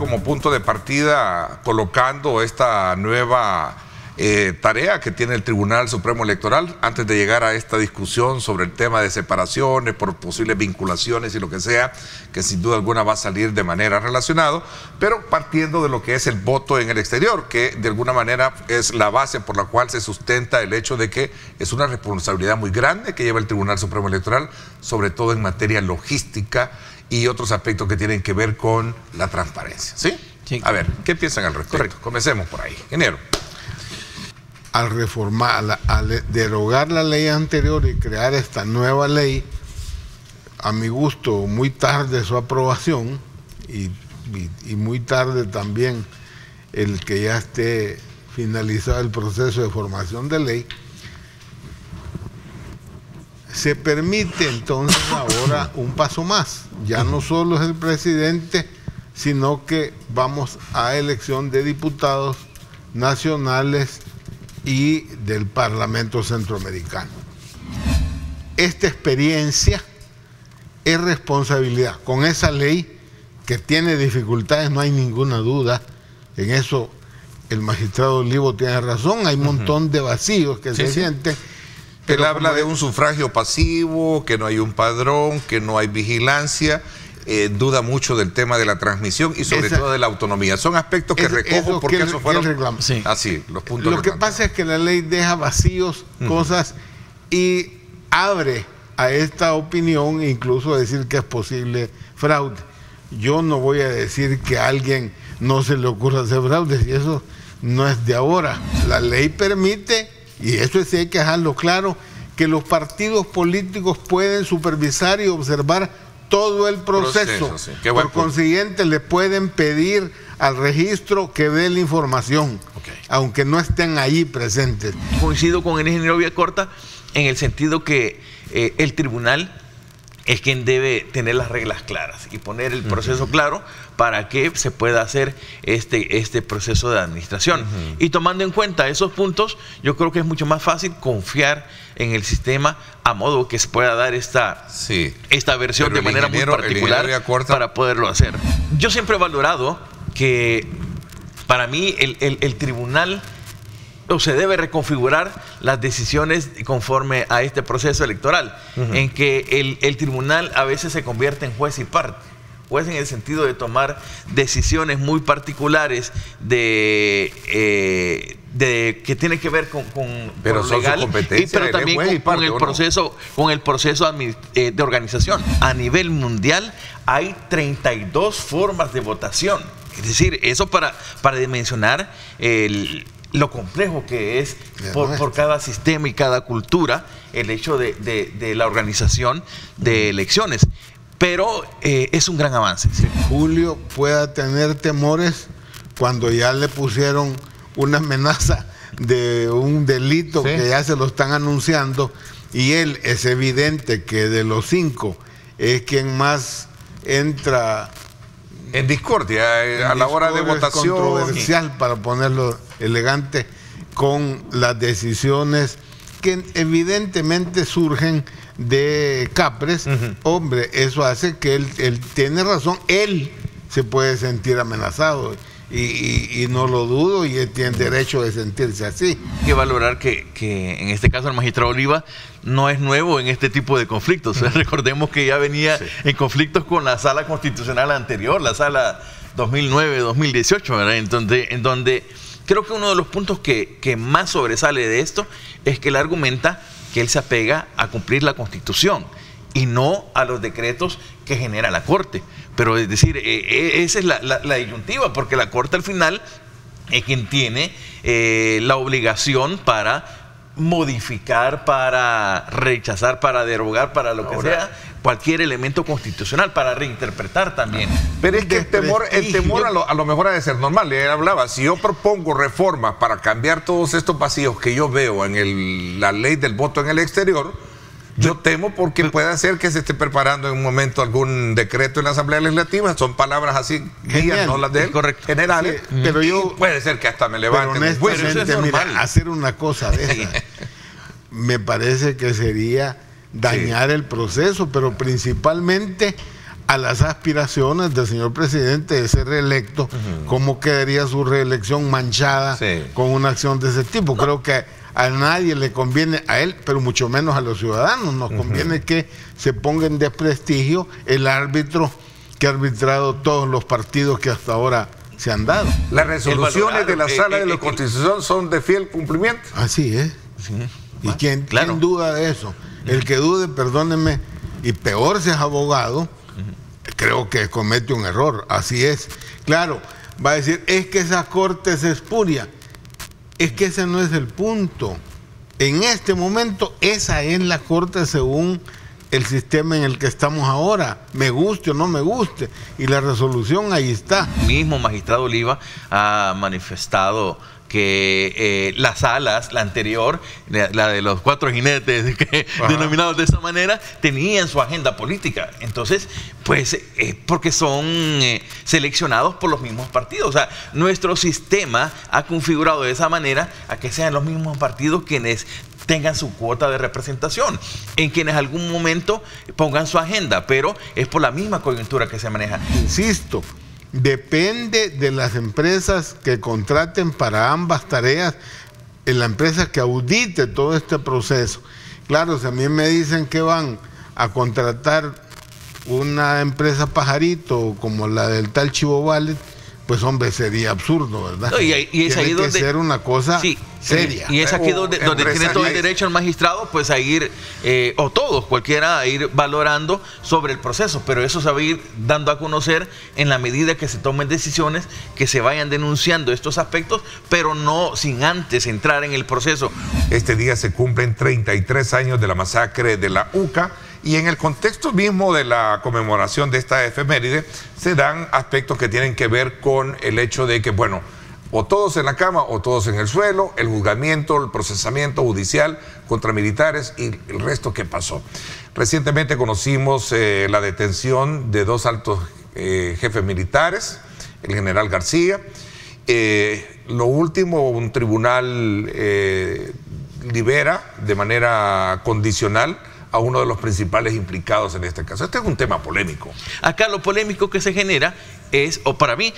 como punto de partida colocando esta nueva tarea que tiene el Tribunal Supremo Electoral antes de llegar a esta discusión sobre el tema de separaciones por posibles vinculaciones y lo que sea, que sin duda alguna va a salir de manera relacionada, pero partiendo de lo que es el voto en el exterior, que de alguna manera es la base por la cual se sustenta el hecho de que es una responsabilidad muy grande que lleva el Tribunal Supremo Electoral, sobre todo en materia logística y otros aspectos que tienen que ver con la transparencia. ¿Sí? Sí. A ver, ¿qué piensan al respecto? Correcto. Comencemos por ahí. Ingeniero. Al reformar, al derogar la ley anterior y crear esta nueva ley, a mi gusto, muy tarde su aprobación y muy tarde también el que ya esté finalizado el proceso de formación de ley, se permite entonces ahora un paso más. Ya no solo es el presidente, sino que vamos a elección de diputados nacionales y del Parlamento Centroamericano. Esta experiencia es responsabilidad. Con esa ley que tiene dificultades, no hay ninguna duda, en eso el magistrado Olivo tiene razón, hay un montón de vacíos que se sienten. Él habla de un sufragio pasivo, que no hay un padrón, que no hay vigilancia. Duda mucho del tema de la transmisión y sobre todo de la autonomía. Son aspectos que recojo porque esos fueron así, los puntos. Lo que pasa es que la ley deja vacíos, cosas, y abre a esta opinión, incluso decir que es posible fraude. Yo no voy a decir que a alguien no se le ocurra hacer fraude, y eso no es de ahora. La ley permite, y eso sí hay que dejarlo claro, que los partidos políticos pueden supervisar y observar todo el proceso. Sí. Por consiguiente, le pueden pedir al registro que dé la información, aunque no estén ahí presentes. Coincido con el ingeniero Villacorta en el sentido que el tribunal es quien debe tener las reglas claras y poner el proceso claro para que se pueda hacer este proceso de administración. Y tomando en cuenta esos puntos, yo creo que es mucho más fácil confiar en el sistema a modo que se pueda dar esta versión de manera muy particular para poderlo hacer. Yo siempre he valorado que para mí el tribunal se debe reconfigurar las decisiones conforme a este proceso electoral, en que el tribunal a veces se convierte en juez y parte. Juez en el sentido de tomar decisiones muy particulares que tiene que ver con pero lo legal, pero también con el proceso de organización. A nivel mundial hay 32 formas de votación. Es decir, eso para dimensionar lo complejo que es por cada sistema y cada cultura el hecho de la organización de elecciones. Pero es un gran avance. Julio pueda tener temores cuando ya le pusieron una amenaza de un delito que ya se lo están anunciando, y él es evidente que de los 5 es quien más entra en discordia a la hora de votación. Controversial, para ponerlo elegante, con las decisiones que evidentemente surgen de Capres. Hombre, eso hace que él tiene razón, él se puede sentir amenazado y no lo dudo, y él tiene derecho de sentirse así. Hay que valorar que en este caso el magistrado Oliva no es nuevo en este tipo de conflictos. Recordemos que ya venía en conflictos con la sala constitucional anterior, la sala 2009-2018, ¿verdad? En donde creo que uno de los puntos que más sobresale de esto es que él argumenta que él se apega a cumplir la Constitución y no a los decretos que genera la Corte. Pero es decir, esa es la disyuntiva, porque la Corte al final es quien tiene la obligación para modificar, para rechazar, para derogar, para lo que sea, cualquier elemento constitucional, para reinterpretar también. Pero es que el temor a lo mejor ha de ser normal. Le hablaba, si yo propongo reformas para cambiar todos estos vacíos que yo veo en la ley del voto en el exterior, yo temo porque puede ser que se esté preparando en un momento algún decreto en la Asamblea Legislativa. Son palabras así, guías, no las de él, generales. Sí, pero puede ser que hasta me levante un juicio. Mira, hacer una cosa de esa me parece que sería dañar el proceso, pero principalmente a las aspiraciones del señor presidente de ser reelecto, cómo quedaría su reelección manchada con una acción de ese tipo. Creo que a nadie le conviene, a él, pero mucho menos a los ciudadanos, nos conviene que se ponga en desprestigio el árbitro que ha arbitrado todos los partidos que hasta ahora se han dado. Las resoluciones de la Sala de la Constitución son de fiel cumplimiento. Así es. Sí. ¿Y quién duda de eso? El que dude, perdónenme, y peor si es abogado, creo que comete un error. Así es. Claro, va a decir, es que esa corte es espuria. Es que ese no es el punto. En este momento, esa es la corte según el sistema en el que estamos ahora, me guste o no me guste, y la resolución ahí está. El mismo magistrado Oliva ha manifestado que las salas, la anterior, la de los 4 jinetes denominados de esa manera, tenían su agenda política. Entonces, pues, porque son seleccionados por los mismos partidos. O sea, nuestro sistema ha configurado de esa manera a que sean los mismos partidos quienes tengan su cuota de representación, en quienes algún momento pongan su agenda, pero es por la misma coyuntura que se maneja. Insisto, depende de las empresas que contraten para ambas tareas, en la empresa que audite todo este proceso. Claro, si a mí me dicen que van a contratar una empresa pajarito como la del tal Chivo Wallet, pues hombre, sería absurdo, ¿verdad? No, y es ahí donde que ser una cosa seria. Y es aquí donde tiene todo el derecho el magistrado, pues a ir, o todos, cualquiera, a ir valorando sobre el proceso, pero eso se va a ir dando a conocer en la medida que se tomen decisiones, que se vayan denunciando estos aspectos, pero no sin antes entrar en el proceso. Este día se cumplen 33 años de la masacre de la UCA, y en el contexto mismo de la conmemoración de esta efeméride se dan aspectos que tienen que ver con el hecho de que, bueno, o todos en la cama o todos en el suelo, el juzgamiento, el procesamiento judicial contra militares y el resto que pasó. Recientemente conocimos la detención de 2 altos jefes militares, el general García. Lo último, un tribunal libera de manera condicional a uno de los principales implicados en este caso. Este es un tema polémico. Acá lo polémico que se genera es, o para mí,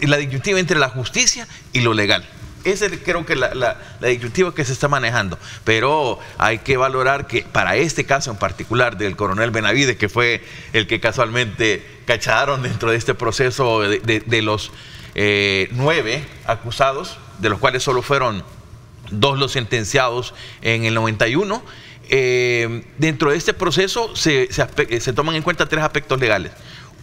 la disyuntiva entre la justicia y lo legal. Esa es, creo que la disyuntiva que se está manejando. Pero hay que valorar que para este caso en particular del coronel Benavides, que fue el que casualmente cacharon dentro de este proceso de los 9 acusados, de los cuales solo fueron 2 los sentenciados en el 91, dentro de este proceso se toman en cuenta 3 aspectos legales.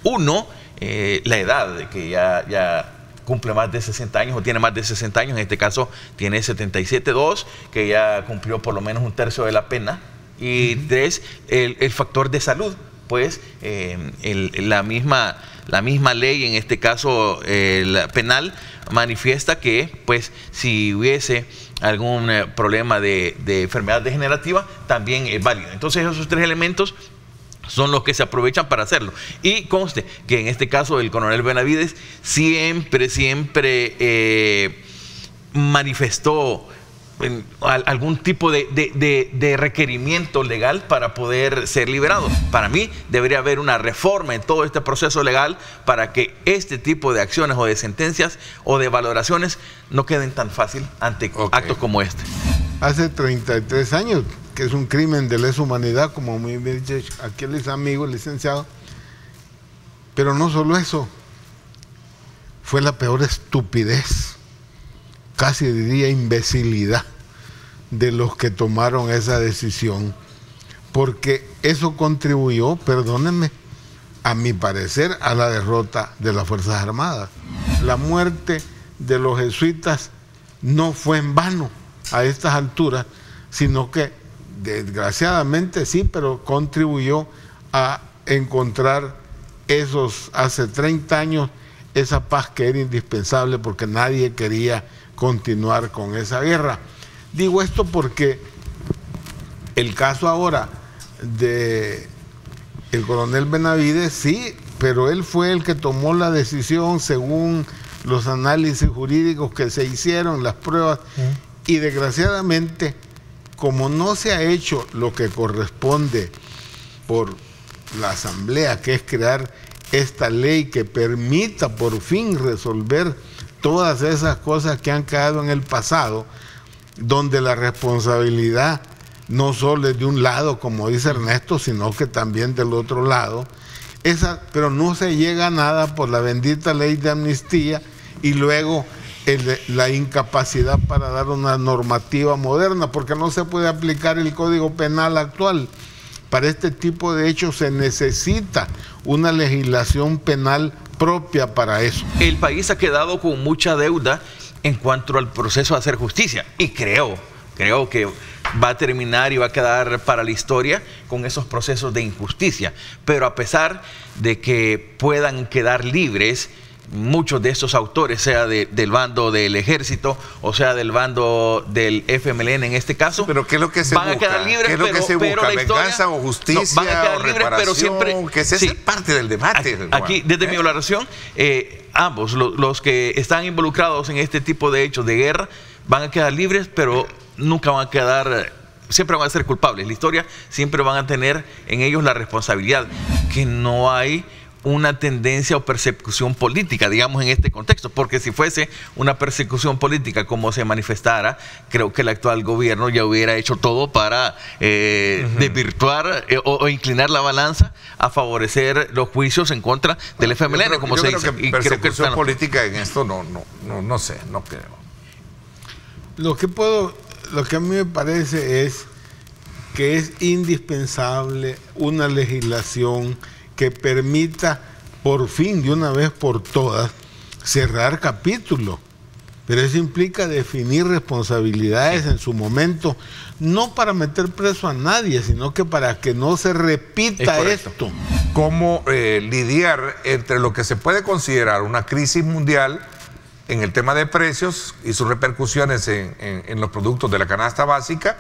Uno, la edad, de que ya cumple más de 60 años o tiene más de 60 años, en este caso tiene 77. 2, que ya cumplió por lo menos 1/3 de la pena. Y 3, el factor de salud, pues la misma ley, en este caso la penal, manifiesta que pues si hubiese algún problema de enfermedad degenerativa, también es válido. Entonces esos 3 elementos son los que se aprovechan para hacerlo. Y conste que en este caso el coronel Benavides siempre manifestó algún tipo de requerimiento legal para poder ser liberado. Para mí debería haber una reforma en todo este proceso legal para que este tipo de acciones o de sentencias o de valoraciones no queden tan fácil ante actos como este. Hace 33 años, que es un crimen de lesa humanidad, como muy bien dicho aquel es amigo, licenciado. Pero no solo eso, fue la peor estupidez, casi diría imbecilidad, de los que tomaron esa decisión, porque eso contribuyó, perdónenme, a mi parecer, a la derrota de las Fuerzas Armadas. La muerte de los jesuitas no fue en vano a estas alturas, sino que desgraciadamente sí, pero contribuyó a encontrar hace 30 años esa paz que era indispensable, porque nadie quería continuar con esa guerra. Digo esto porque el caso ahora de el coronel Benavides, sí, pero él fue el que tomó la decisión según los análisis jurídicos que se hicieron, las pruebas, y desgraciadamente, como no se ha hecho lo que corresponde por la asamblea, que es crear esta ley que permita por fin resolver todas esas cosas que han quedado en el pasado, donde la responsabilidad no solo es de un lado, como dice Ernesto, sino que también del otro lado, pero no se llega a nada por la bendita ley de amnistía y luego la incapacidad para dar una normativa moderna, porque no se puede aplicar el Código Penal actual. Para este tipo de hechos se necesita una legislación penal propia para eso. El país ha quedado con mucha deuda en cuanto al proceso de hacer justicia, y creo que va a terminar y va a quedar para la historia con esos procesos de injusticia. Pero a pesar de que puedan quedar libres muchos de estos autores, sea del bando del ejército o sea del bando del FMLN en este caso, pero ¿qué es lo que se van busca? a quedar libres, ¿Qué es lo que se busca? ¿Venganza o justicia van a quedar o libres, reparación? pero siempre, que esa es parte del debate. Aquí, desde mi valoración, ambos, los que están involucrados en este tipo de hechos de guerra, van a quedar libres, pero nunca van a quedar, siempre van a ser culpables. La historia siempre van a tener en ellos la responsabilidad, que no hay una tendencia o persecución política, digamos, en este contexto, porque si fuese una persecución política como se manifestara, creo que el actual gobierno ya hubiera hecho todo para desvirtuar o inclinar la balanza a favorecer los juicios en contra del FMLN, como se dice. Que persecución política en esto no sé, no creo. Lo que a mí me parece es que es indispensable una legislación que permita por fin, de una vez por todas, cerrar capítulos. Pero eso implica definir responsabilidades en su momento, no para meter preso a nadie, sino que para que no se repita esto. ¿Cómo lidiar entre lo que se puede considerar una crisis mundial en el tema de precios y sus repercusiones en los productos de la canasta básica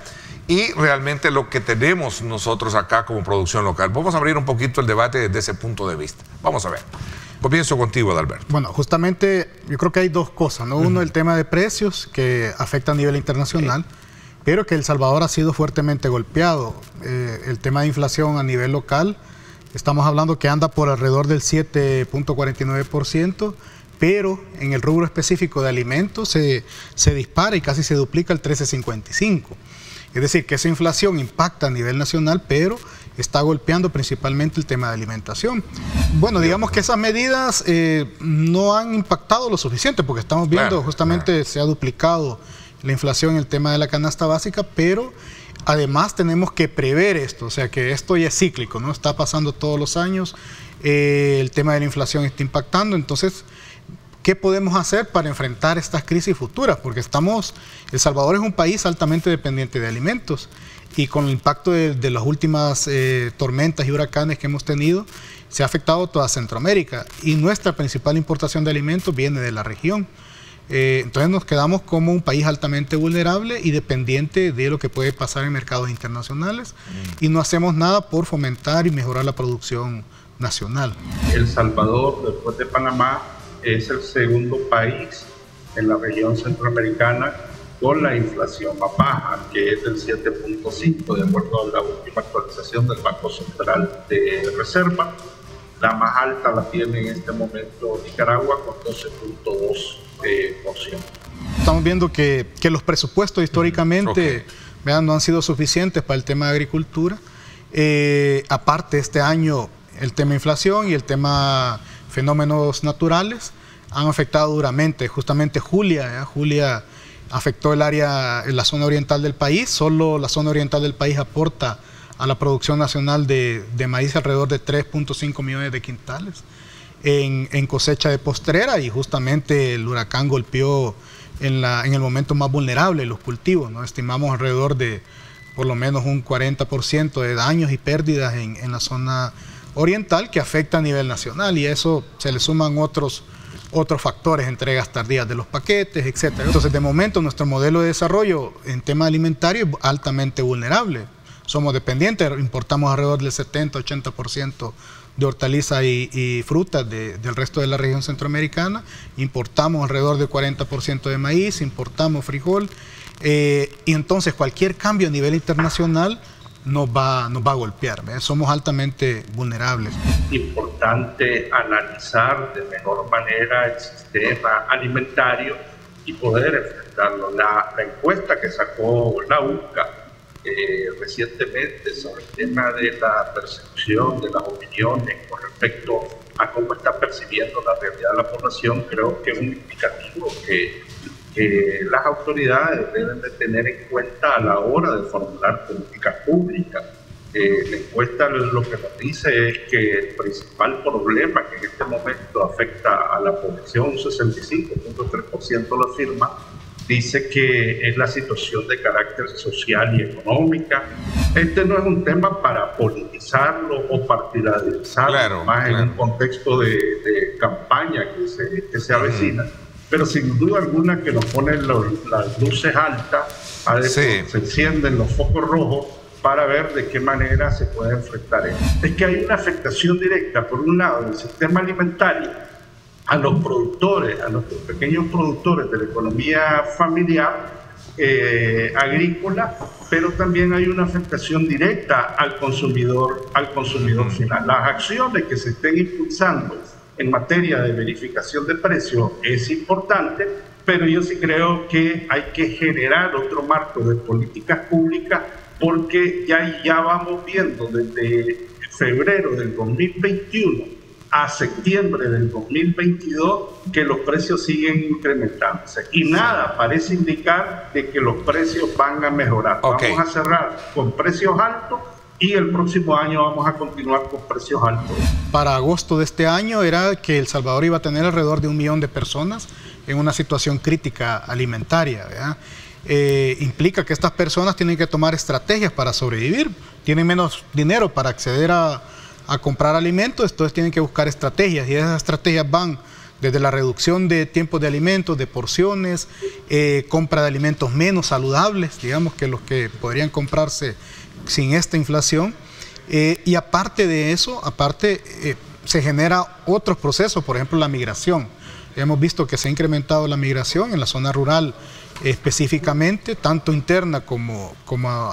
y realmente lo que tenemos nosotros acá como producción local? Vamos a abrir un poquito el debate desde ese punto de vista. Vamos a ver. Comienzo contigo, Adalberto. Bueno, justamente yo creo que hay dos cosas, ¿no? Uno, el tema de precios que afecta a nivel internacional, pero que El Salvador ha sido fuertemente golpeado. El tema de inflación a nivel local, estamos hablando que anda por alrededor del 7.49%, pero en el rubro específico de alimentos se dispara y casi se duplica el 13.55%. Es decir, que esa inflación impacta a nivel nacional, pero está golpeando principalmente el tema de alimentación. Bueno, digamos que esas medidas no han impactado lo suficiente, porque estamos viendo justamente se ha duplicado la inflación en el tema de la canasta básica, pero además tenemos que prever esto, o sea que esto ya es cíclico, ¿no? Está pasando todos los años, el tema de la inflación está impactando, entonces ¿qué podemos hacer para enfrentar estas crisis futuras? Porque El Salvador es un país altamente dependiente de alimentos y con el impacto de las últimas tormentas y huracanes que hemos tenido, se ha afectado toda Centroamérica y nuestra principal importación de alimentos viene de la región. Entonces nos quedamos como un país altamente vulnerable y dependiente de lo que puede pasar en mercados internacionales y no hacemos nada por fomentar y mejorar la producción nacional. El Salvador, después de Panamá, es el segundo país en la región centroamericana con la inflación más baja, que es del 7.5, de acuerdo a la última actualización del Banco Central de Reserva. La más alta la tiene en este momento Nicaragua con 12.2%. Estamos viendo que los presupuestos históricamente no han sido suficientes para el tema de agricultura. Aparte, este año el tema inflación y el tema fenómenos naturales han afectado duramente. Justamente Julia afectó el área, en la zona oriental del país. Solo la zona oriental del país aporta a la producción nacional de maíz alrededor de 3.5 millones de quintales en cosecha de postrera, y justamente el huracán golpeó en el momento más vulnerable los cultivos, ¿no? Estimamos alrededor de por lo menos un 40% de daños y pérdidas en la zona oriental, que afecta a nivel nacional, y a eso se le suman otros factores, entregas tardías de los paquetes, etcétera. Entonces, de momento, nuestro modelo de desarrollo en tema alimentario es altamente vulnerable. Somos dependientes, importamos alrededor del 70-80% de hortalizas y frutas del resto de la región centroamericana, importamos alrededor del 40% de maíz, importamos frijol, y entonces cualquier cambio a nivel internacional nos va a golpear, ¿verdad? Somos altamente vulnerables. Importante analizar de mejor manera el sistema alimentario y poder enfrentarlo. La encuesta que sacó la UCA recientemente sobre el tema de la percepción de las opiniones con respecto a cómo está percibiendo la realidad de la población, creo que es un indicativo que las autoridades deben de tener en cuenta a la hora de formular políticas públicas. La encuesta lo que nos dice es que el principal problema que en este momento afecta a la población, un 65.3% lo afirma, dice que es la situación de carácter social y económica. Este no es un tema para politizarlo o partidarizarlo, más en un contexto de campaña que se avecina. Pero sin duda alguna que nos ponen las luces altas, se encienden los focos rojos para ver de qué manera se puede enfrentar esto. Es que hay una afectación directa, por un lado, del sistema alimentario a los productores, a nuestros pequeños productores de la economía familiar, agrícola, pero también hay una afectación directa al consumidor final. Las acciones que se estén impulsando en materia de verificación de precios es importante, pero yo sí creo que hay que generar otro marco de políticas públicas, porque ya vamos viendo desde febrero del 2021 a septiembre del 2022 que los precios siguen incrementándose y nada parece indicar de que los precios van a mejorar. Vamos a cerrar con precios altos y el próximo año vamos a continuar con precios altos. Para agosto de este año era que El Salvador iba a tener alrededor de 1 millón de personas en una situación crítica alimentaria, ¿verdad? Implica que estas personas tienen que tomar estrategias para sobrevivir, tienen menos dinero para acceder a comprar alimentos, entonces tienen que buscar estrategias, y esas estrategias van desde la reducción de tiempos de alimentos, de porciones, compra de alimentos menos saludables, digamos, que los que podrían comprarse sin esta inflación, y aparte de eso, se genera otros procesos, por ejemplo la migración. Hemos visto que se ha incrementado la migración en la zona rural específicamente, tanto interna como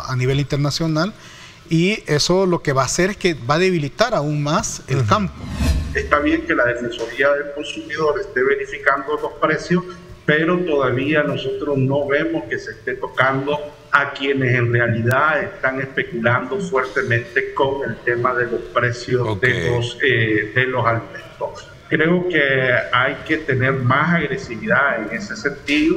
a nivel internacional, y eso lo que va a hacer es que va a debilitar aún más el campo. Está bien que la Defensoría del Consumidor esté verificando los precios, pero todavía nosotros no vemos que se esté tocando a quienes en realidad están especulando fuertemente con el tema de los precios de los alimentos. Creo que hay que tener más agresividad en ese sentido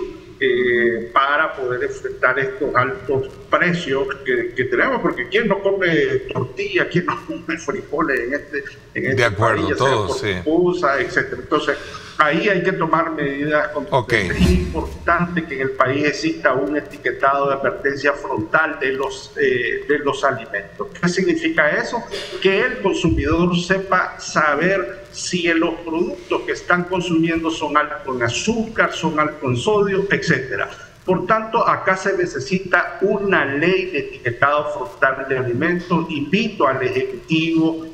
para poder enfrentar estos altos precios que tenemos, porque ¿quién no come tortilla? ¿Quién no come frijoles en este de acuerdo, país, todos, etcétera? Entonces, ahí hay que tomar medidas contundentes. Es importante que en el país exista un etiquetado de advertencia frontal de los alimentos. ¿Qué significa eso? Que el consumidor sepa saber si los productos que están consumiendo son altos en azúcar, son altos en sodio, etcétera. Por tanto, acá se necesita una ley de etiquetado frontal de alimentos. Invito al Ejecutivo,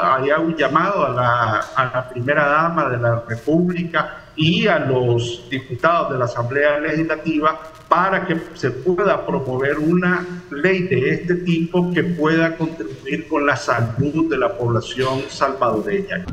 hago un llamado a la primera dama de la República y a los diputados de la Asamblea Legislativa para que se pueda promover una ley de este tipo que pueda contribuir con la salud de la población salvadoreña.